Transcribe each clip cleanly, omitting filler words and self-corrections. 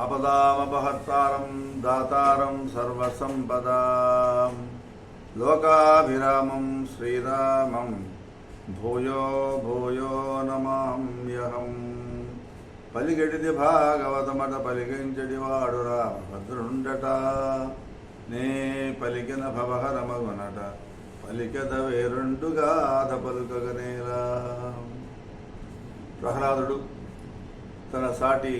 ఆపదామపహర్తారం దాతారం సర్వసంపదాం లోకాభిరామం శ్రీరామం భూయో భూయో నమామ్యహం. పలికెడిది భాగవతమట పలికించడి వాడు రామభద్రుండట, నే పలికిన భవహరమగునట పలికెద వేరుండుగాథ పలుకగనేలా. ప్రహ్లాదుడు తన సాటి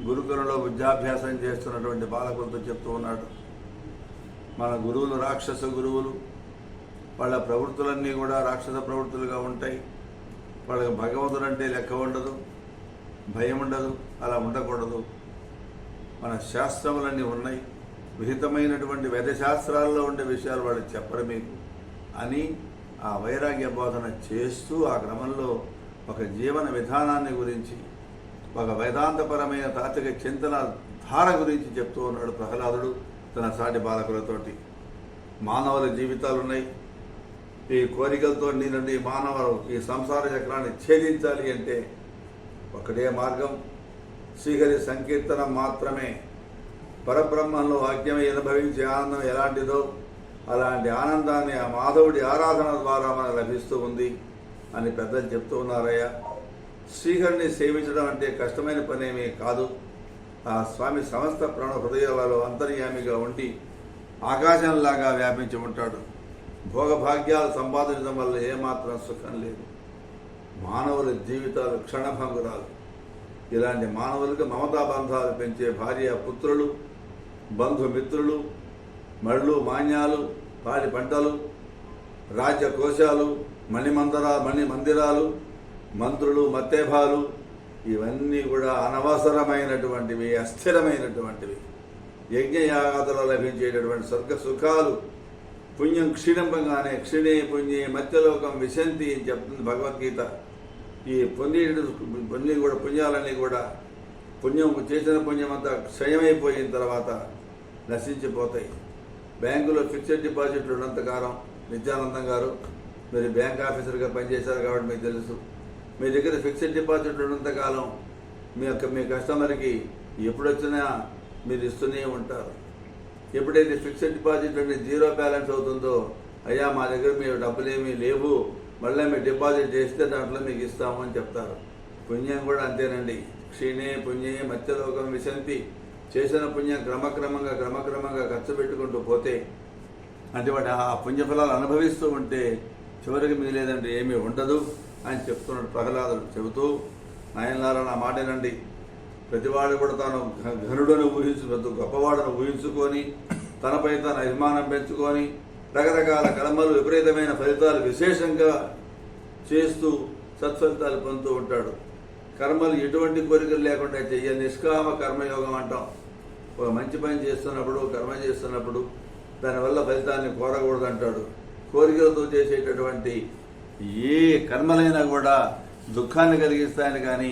గురుకులలో విద్యాభ్యాసం చేస్తున్నటువంటి బాలకులతో చెప్తూ ఉన్నాడు, మన గురువులు రాక్షస గురువులు, వాళ్ళ ప్రవృత్తులన్నీ కూడా రాక్షస ప్రవృత్తులుగా ఉంటాయి. వాళ్ళకి భగవంతుడు అంటే లెక్క ఉండదు, భయం ఉండదు, అలా ఉండకూడదు. మన శాస్త్రములన్నీ ఉన్నాయి, విహితమైనటువంటి వేదశాస్త్రాల్లో ఉండే విషయాలు వాళ్ళు చెప్పరు మీకు అని ఆ వైరాగ్య బోధన చేస్తూ ఆ క్రమంలో ఒక జీవన విధానాన్ని గురించి, ఒక వేదాంతపరమైన తాత్విక చింతన ధార గురించి చెప్తూ ఉన్నాడు ప్రహ్లాదుడు తన సాటి బాలకులతోటి. మానవుల జీవితాలున్నాయి, ఈ కోరికలతో నిండి మానవులు ఈ సంసార చక్రాన్ని ఛేదించాలి అంటే ఒకటే మార్గం, శ్రీహరి సంకీర్తనం మాత్రమే. పరబ్రహ్మంలో వాక్యమే అనుభవించే ఆనందం ఎలాంటిదో అలాంటి ఆనందాన్ని ఆ మాధవుడి ఆరాధన ద్వారా మనకు లభిస్తూ ఉంది అని పెద్దలు చెప్తూ ఉన్నారయ్యా. శ్రీహరిని సేవించడం అంటే కష్టమైన పనేమీ కాదు. ఆ స్వామి సమస్త ప్రాణ హృదయాలలో అంతర్యామిగా ఉండి ఆకాశంలాగా వ్యాపించి ఉంటాడు. భోగభాగ్యాలు సంపాదించడం వల్ల ఏమాత్రం సుఖం లేదు. మానవుల జీవితాలు క్షణభంగురాలు. ఇలాంటి మానవులకు మమతాబంధాలు పెంచే భార్య పుత్రులు, బంధుమిత్రులు, మళ్ళు మాన్యాలు, పాడి పంటలు, రాజ్యకోశాలు, మణిమందిరాలు, మంత్రులు, మత్తేభాలు, ఇవన్నీ కూడా అనవసరమైనటువంటివి, అస్థిరమైనటువంటివి. యజ్ఞయాగాదులో లభించేటటువంటి స్వర్గ సుఖాలు పుణ్యం క్షీణంపంగానే క్షీణే పుణ్యే మత్స్యలోకం విశంతి అని చెప్తుంది భగవద్గీత. ఈ పుణ్యాలన్నీ కూడా పుణ్యం చేసిన పుణ్యం అంతా క్షయమైపోయిన తర్వాత నశించిపోతాయి. బ్యాంకులో ఫిక్స్డ్ డిపాజిట్లు ఉన్నంతకాలం, నిత్యానందం గారు మీరు బ్యాంక్ ఆఫీసర్గా పనిచేశారు కాబట్టి మీకు తెలుసు, మీ దగ్గర ఫిక్స్డ్ డిపాజిట్లు ఉన్నంతకాలం మీ కస్టమర్కి ఎప్పుడొచ్చినా మీరు ఇస్తూనే ఉంటారు. ఎప్పుడైతే ఫిక్స్డ్ డిపాజిట్ అంటే జీరో బ్యాలెన్స్ అవుతుందో, అయ్యా మా దగ్గర మీ డబ్బులేమీ లేవు, మళ్ళీ మీరు డిపాజిట్ చేస్తే దాంట్లో మీకు ఇస్తాము అని చెప్తారు. పుణ్యం కూడా అంతేనండి. క్షీణే పుణ్యే మత్స్యలోకం విశంతి. చేసిన పుణ్యం క్రమక్రమంగా ఖర్చు పెట్టుకుంటూ పోతే, అంటే వాటి ఆ పుణ్యఫలాలు అనుభవిస్తూ ఉంటే చివరికి మిగిలేదంటే ఏమీ ఉండదు అని చెప్తున్నాడు ప్రహ్లాదుడు. చెబుతూ, నాయనలారా నా మాటేనండి, ప్రతివాడు కూడా తాను ఘనుడను గొప్పవాడును ఊహించుకొని తనపై తన అభిమానం పెంచుకొని రకరకాల కర్మలు విపరీతమైన ఫలితాలు విశేషంగా చేస్తూ సత్ఫలితాలు పొందుతూ ఉంటాడు. కర్మలు ఎటువంటి కోరికలు లేకుండా చెయ్య నిష్కామ కర్మయోగం అంటాం. ఒక మంచి పని చేస్తున్నప్పుడు, కర్మ చేస్తున్నప్పుడు దానివల్ల ఫలితాన్ని కోరకూడదు అంటాడు. కోరికలతో చేసేటటువంటి ఏ కర్మలైనా కూడా దుఃఖాన్ని కలిగిస్తాయని కానీ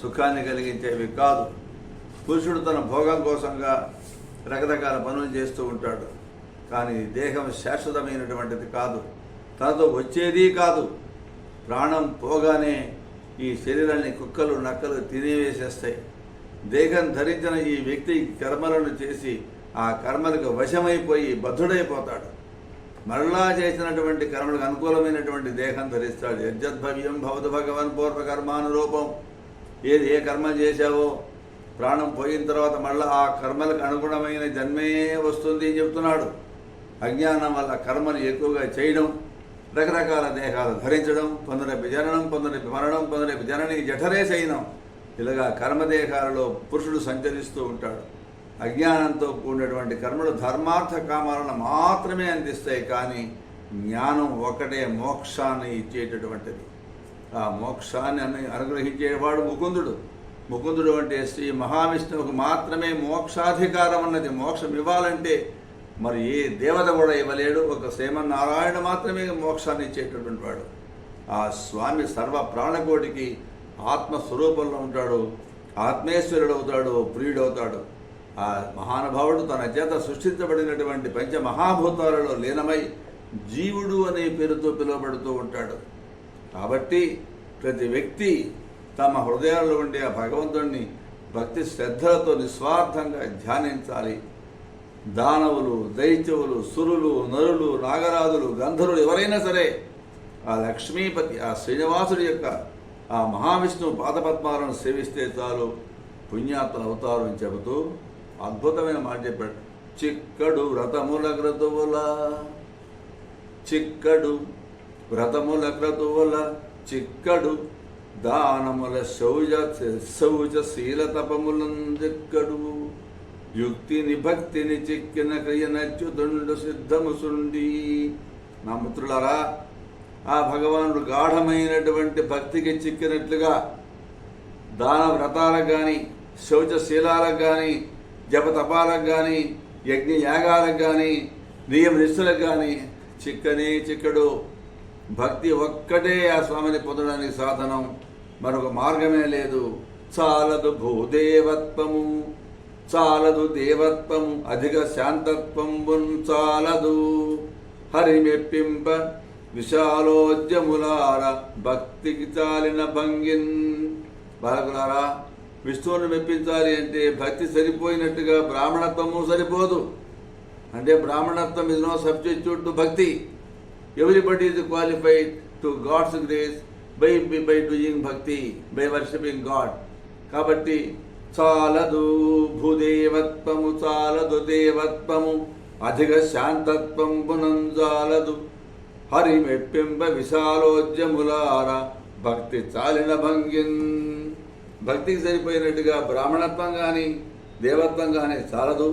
సుఖాన్ని కలిగించేవి కాదు. పురుషుడు తన భోగం కోసంగా రకరకాల పనులు చేస్తూ ఉంటాడు, కానీ దేహం శాశ్వతమైనటువంటిది కాదు, తనతో వచ్చేది కాదు. ప్రాణం పోగానే ఈ శరీరాన్ని కుక్కలు నక్కలు తినివేసేస్తాయి. దేహం ధరించిన ఈ వ్యక్తి కర్మలను చేసి ఆ కర్మలకు వశమైపోయి బద్ధుడైపోతాడు. మరలా చేసినటువంటి కర్మలకు అనుకూలమైనటువంటి దేహం ధరిస్తాడు. యజ్జద్భవ్యం భవతు భగవన్ పూర్వకర్మానురూపం. ఏ కర్మ చేశావో ప్రాణం పోయిన తర్వాత మళ్ళీ ఆ కర్మలకు అనుగుణమైన జన్మే వస్తుంది అని చెప్తున్నాడు. అజ్ఞానం వల్ల కర్మలు ఎక్కువగా చేయడం, రకరకాల దేహాలు ధరించడం, కొందరి జననం, కొందరి మరణం, కొందరి జనని జఠరే శయనం, ఇలాగా కర్మదేహాలలో పురుషుడు సంచరిస్తూ ఉంటాడు. అజ్ఞానంతో కూడినటువంటి కర్మలు ధర్మార్థ కామాలను మాత్రమే అందిస్తాయి, కానీ జ్ఞానం ఒకటే మోక్షాన్ని ఇచ్చేటటువంటిది. ఆ మోక్షాన్ని అనుగ్రహించేవాడు ముకుందుడు అంటే శ్రీ మహావిష్ణువుకు మాత్రమే మోక్షాధికారం అన్నది. మోక్షం ఇవ్వాలంటే మరి ఏ దేవత కూడా ఇవ్వలేడు. ఒక శ్రీమన్నారాయణ మాత్రమే మోక్షాన్ని ఇచ్చేటటువంటి వాడు. ఆ స్వామి సర్వ ప్రాణకోటికి ఆత్మస్వరూపంలో ఉంటాడు, ఆత్మేశ్వరుడు అవుతాడు, ప్రియుడవుతాడు. ఆ మహానుభావుడు తన చేత సృష్టించబడినటువంటి పంచమహాభూతాలలో లీనమై జీవుడు అనే పేరుతో పిలువబడుతూ ఉంటాడు. కాబట్టి ప్రతి వ్యక్తి తమ హృదయాల్లో ఉండే ఆ భగవంతుడిని భక్తి శ్రద్ధలతో నిస్వార్థంగా ధ్యానించాలి. దానవులు, దైత్యువులు, సురులు, నరులు, నాగరాజులు, గంధర్వులు ఎవరైనా సరే ఆ లక్ష్మీపతి, ఆ శ్రీనివాసుడి యొక్క ఆ మహావిష్ణువు పాదపద్మాలను సేవిస్తే చాలు పుణ్యాత్మలు అవుతారు అని చెబుతూ అద్భుతమైన మాట చెప్పాడు. చిక్కడు వ్రతముల క్రతువుల, చిక్కడు వ్రతముల క్రతువుల, చిక్కడు దానముల శౌచ శీల తపములం చిక్కడు, యుక్తిని భక్తిని చిక్కిన క్రియనచ్యుతుండు సిద్ధముసుండి. నా మిత్రులారా, ఆ భగవానుడు గాఢమైనటువంటి భక్తికి చిక్కినట్లుగా దాన వ్రతాలకు కానీ, శౌచశీలాలకు కానీ, జపతపాలకు కానీ, యజ్ఞ యాగాలకు కానీ, నియమ నిష్ఠలకు కానీ చిక్కడు. భక్తి ఒక్కటే ఆ స్వామిని పొందడానికి సాధనం, మరొక మార్గమే లేదు. చాలదు భూదేవత్వము, చాలదు దేవత్వము, అధిక శాంతత్వంబున్ చాలదు. హరిమెప్పింప విశాలోద్యములార, భక్తికి చాలిన భంగిన్. బాలకులారా, విష్ణువుని మెప్పించాలి అంటే భక్తి సరిపోయినట్టుగా బ్రాహ్మణత్వము సరిపోదు. అంటే బ్రాహ్మణత్వం is no substitute to bhakti. Everybody is qualified to God's grace by doing bhakti, by worshipping God. కాబట్టి చాలదు భూదేవత్వము, చాలదు దేవత్వము, అధిక శాంతత్వం పునంజాలదు. హరి మెప్పింప విశాలోద్యములార, భక్తి చాలిన భంగిన్. భక్తికి సరిపోయినట్టుగా బ్రాహ్మణత్వం కానీ దేవత్వం కానీ చాలదు,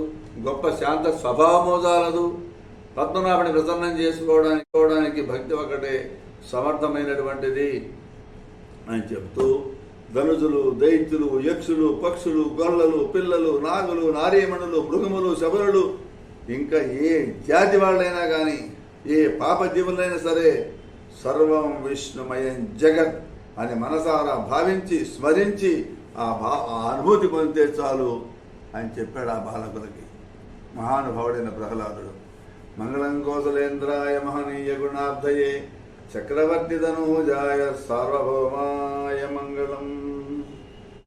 గొప్ప శాంత స్వభావము చాలదు. పద్మనాభుని ప్రసన్నం చేసుకోవడానికి భక్తి ఒకటే సమర్థమైనటువంటిది అని చెబుతూ ధనుజులు, దైత్యులు, యక్షులు, పక్షులు, గొల్లలు, పిల్లలు, నాగులు, నారీమణులు, మృగములు, శబరులు, ఇంకా ఏ జాతి వాళ్ళైనా కానీ, ఏ పాప జీవులైనా సరే సర్వం విష్ణుమయం జగత్ అని మనసారా భావించి స్మరించి ఆ అనుభూతి పొందితే చాలు అని చెప్పాడు ఆ బాలకులకి మహానుభావుడైన ప్రహ్లాదుడు. మంగళం కోసలేంద్రాయ మహనీయ గుణాబ్ధయే చక్రవర్తి ధనూజాయ సార్వభౌమాయ మంగళం.